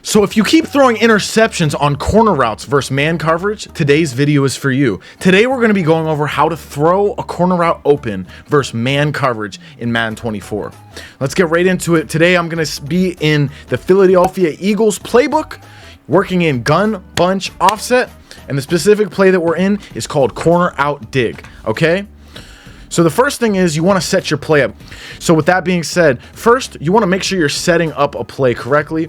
So if you keep throwing interceptions on corner routes versus man coverage, today's video is for you. Today we're going to be going over how to throw a corner route open versus man coverage in Madden 24. Let's get right into it. Today I'm going to be in the Philadelphia Eagles playbook, working in gun, bunch, offset, and the specific play that we're in is called corner out dig, okay? So the first thing is you want to set your play up. So with that being said, first you want to make sure you're setting up a play correctly.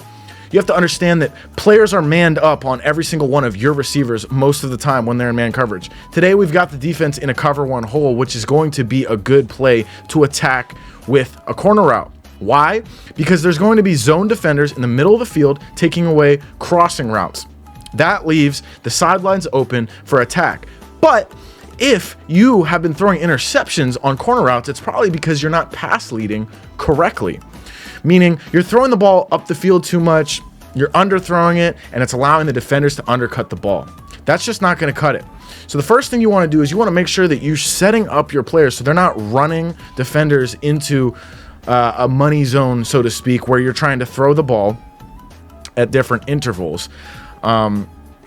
You have to understand that players are manned up on every single one of your receivers most of the time when they're in man coverage. Today, we've got the defense in a cover one hole, which is going to be a good play to attack with a corner route. Why? Because there's going to be zone defenders in the middle of the field taking away crossing routes. That leaves the sidelines open for attack. But if you have been throwing interceptions on corner routes, it's probably because you're not pass leading correctly. Meaning you're throwing the ball up the field too much, you're underthrowing it, and it's allowing the defenders to undercut the ball. That's just not going to cut it. So the first thing you want to do is you want to make sure that you're setting up your players so they're not running defenders into a money zone, so to speak, where you're trying to throw the ball at different intervals.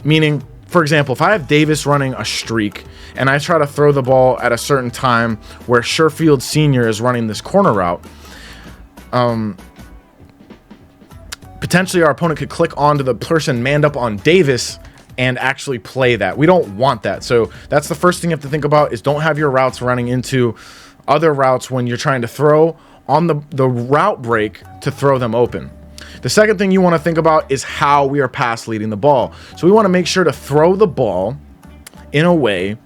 Meaning, for example, if I have Davis running a streak and I try to throw the ball at a certain time where Sherfield Sr. is running this corner route, potentially our opponent could click onto the person manned up on Davis and actually play that. We don't want that. So that's the first thing you have to think about, is don't have your routes running into other routes when you're trying to throw on the route break to throw them open. The second thing you want to think about is how we are pass leading the ball. So we want to make sure to throw the ball in a way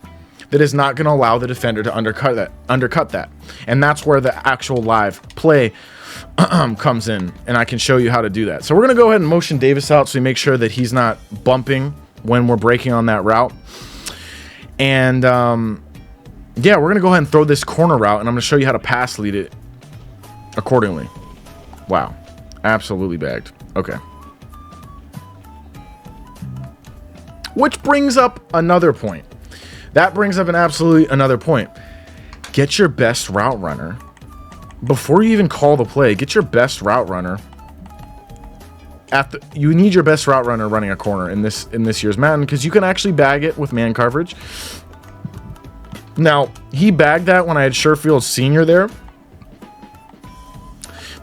that is not going to allow the defender to undercut that. And that's where the actual live play comes in, and I can show you how to do that. So we're going to go ahead and motion Davis out so we make sure that he's not bumping when we're breaking on that route. And yeah, we're going to go ahead and throw this corner route, and I'm going to show you how to pass lead it accordingly. Wow, absolutely bagged. Okay. Which brings up another point. That brings up another point. Get your best route runner. Before you even call the play, get your best route runner. You need your best route runner running a corner in this year's Madden, because you can actually bag it with man coverage. Now, he bagged that when I had Sherfield Sr. there,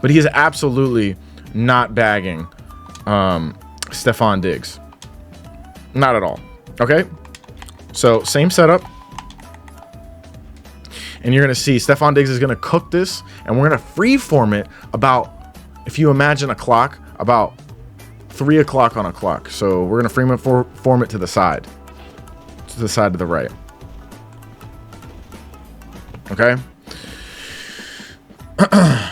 but he is absolutely not bagging Stephon Diggs. Not at all. Okay? So, same setup. And you're going to see Stephon Diggs is going to cook this, and we're going to freeform it about, if you imagine a clock, about 3 o'clock on a clock. So we're going to freeform it to the side of the right. Okay.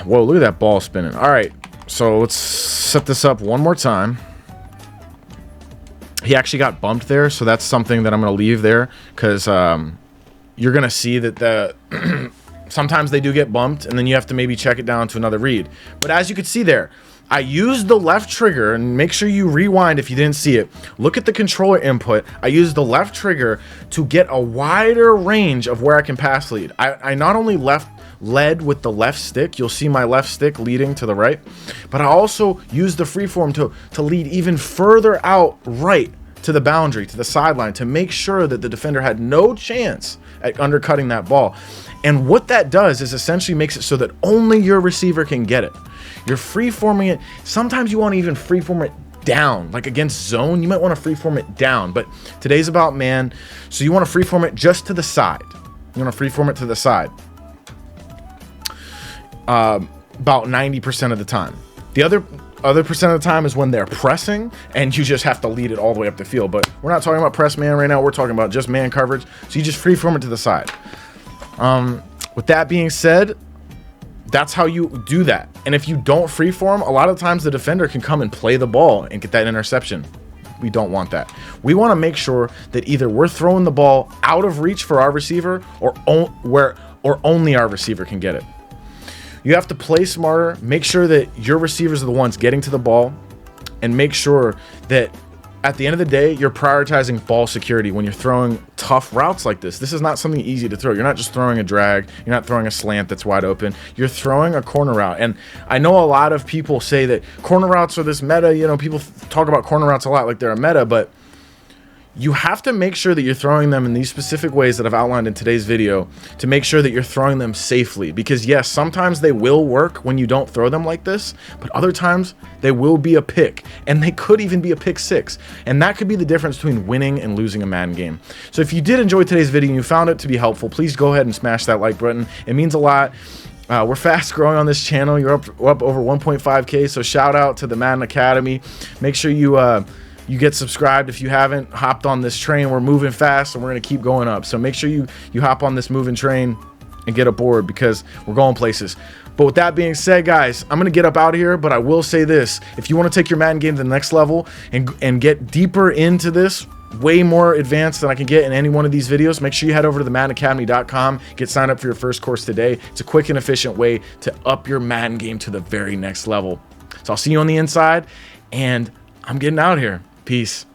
Whoa, look at that ball spinning. All right, so let's set this up one more time. He actually got bumped there, so that's something that I'm going to leave there, because you're going to see that sometimes they do get bumped, and then you have to maybe check it down to another read. But as you can see there, I used the left trigger, and make sure you rewind if you didn't see it. Look at the controller input. I used the left trigger to get a wider range of where I can pass lead. I not only led with the left stick, you'll see my left stick leading to the right, but I also used the freeform to lead even further out right to the boundary, to the sideline, to make sure that the defender had no chance at undercutting that ball. And what that does is essentially makes it so that only your receiver can get it. You're freeforming it. Sometimes you want to even freeform it down, like against zone. You might want to freeform it down, but today's about man, so you want to freeform it just to the side. You want to freeform it to the side about 90% of the time. The other percent of the time is when they're pressing, and you just have to lead it all the way up the field. But we're not talking about press man right now. We're talking about just man coverage. So you just freeform it to the side. With that being said, that's how you do that. And if you don't freeform, a lot of times the defender can come and play the ball and get that interception. We don't want that. We want to make sure that either we're throwing the ball out of reach for our receiver, or only our receiver can get it. You have to play smarter, make sure that your receivers are the ones getting to the ball, and make sure that at the end of the day, you're prioritizing ball security when you're throwing tough routes like this. This is not something easy to throw. You're not just throwing a drag. You're not throwing a slant that's wide open. You're throwing a corner route. And I know a lot of people say that corner routes are this meta. You know, people talk about corner routes a lot like they're a meta, but you have to make sure that you're throwing them in these specific ways that I've outlined in today's video to make sure that you're throwing them safely. Because yes, sometimes they will work when you don't throw them like this, but other times they will be a pick, and they could even be a pick six. And that could be the difference between winning and losing a Madden game. So if you did enjoy today's video and you found it to be helpful, please go ahead and smash that like button. It means a lot. We're fast growing on this channel. You're up over 1.5K, so shout out to the Madden Academy. Make sure you get subscribed if you haven't hopped on this train. We're moving fast and we're going to keep going up. So make sure you hop on this moving train and get aboard because we're going places. But with that being said, guys, I'm going to get up out of here, but I will say this. If you want to take your Madden game to the next level and get deeper into this, way more advanced than I can get in any one of these videos, make sure you head over to the MaddenAcademy.com, get signed up for your first course today. It's a quick and efficient way to up your Madden game to the very next level. So I'll see you on the inside, and I'm getting out of here. Peace.